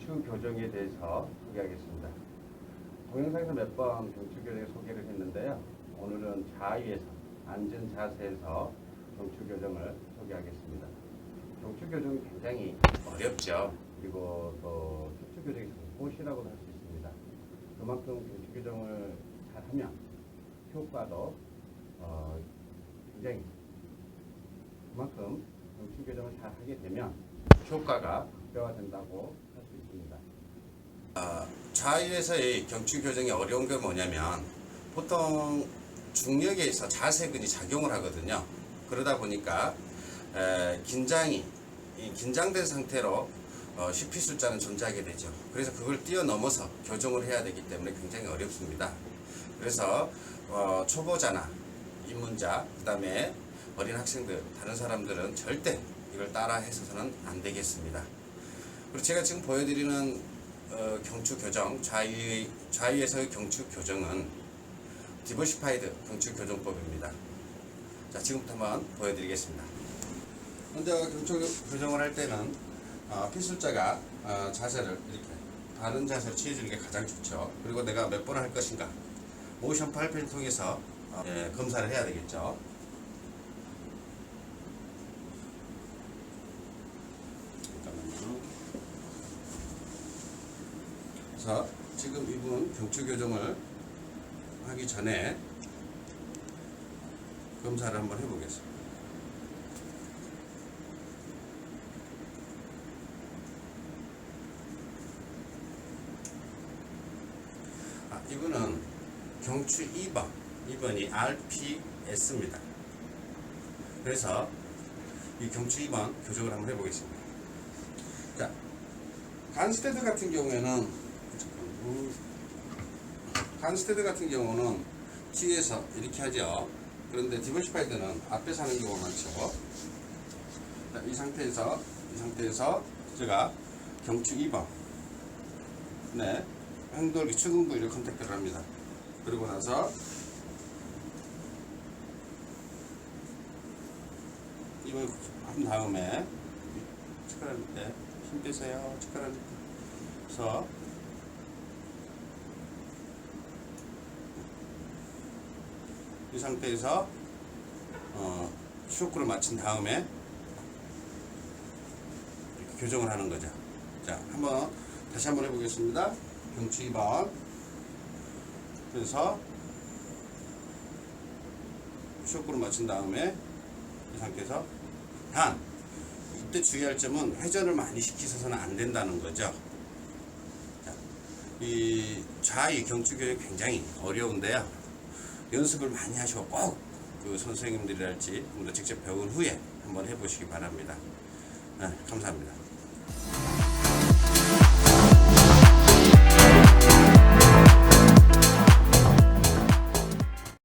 경추 교정에 대해서 소개하겠습니다. 동영상에서 몇 번 경추 교정의 소개를 했는데요. 오늘은 좌위에서 앉은 자세에서 경추 교정을 소개하겠습니다. 경추 교정이 굉장히 어렵죠. 그리고 또 척추 교정이 보시라고도 할 수 있습니다. 그만큼 경추 교정을 잘하면 효과도 굉장히 그만큼 경추 교정을 잘 하게 되면 효과가 극대화된다고 할 수 있습니다. 좌위에서의 경추 교정이 어려운 게 뭐냐면 보통 중력에서 자세근이 작용을 하거든요. 그러다 보니까 긴장된 상태로 심피술자는 존재하게 되죠. 그래서 그걸 뛰어넘어서 교정을 해야 되기 때문에 굉장히 어렵습니다. 그래서 초보자나 입문자, 그 다음에 어린 학생들, 다른 사람들은 절대 이걸 따라 해서는 안 되겠습니다. 그리고 제가 지금 보여드리는 경추 교정, 좌위에서의 경추 교정은 디버시파이드 경추 교정법입니다. 자, 지금부터 한번 보여드리겠습니다. 먼저 경추 교정을 할 때는 피술자가 자세를 이렇게 바른 자세로 취해주는 게 가장 좋죠. 그리고 내가 몇 번을 할 것인가, 모션 발표를 통해서 검사를 해야 되겠죠. 그래서 지금 이분 경추 교정을 하기 전에 검사를 한번 해보겠습니다. 이분은 경추 2번이 RPS입니다. 그래서 이 경추 2번 교정을 한번 해보겠습니다. 자, 간스테드 같은 경우는 뒤에서 이렇게 하죠. 그런데 디버시파이드는 앞에서 하는 경우가 많죠. 자, 이 상태에서 제가 경추 2번 행돌기 측은 부위를 컨택트를 합니다. 그리고 나서 이걸 한 다음에 숟가락 밑에 힘 빼세요. 숟가락 밑에서 이 상태에서 쇼크를 마친 다음에 이렇게 교정을 하는 거죠. 자, 다시 한번 해보겠습니다. 경추 2번. 그래서 쇼크를 마친 다음에 이 상태에서 이때 주의할 점은 회전을 많이 시키셔서는 안 된다는 거죠. 자, 이 좌위 경추 교정이 굉장히 어려운데요. 연습을 많이 하시고 꼭 그 선생님들이랄지 직접 배운 후에 한번 해보시기 바랍니다. 감사합니다.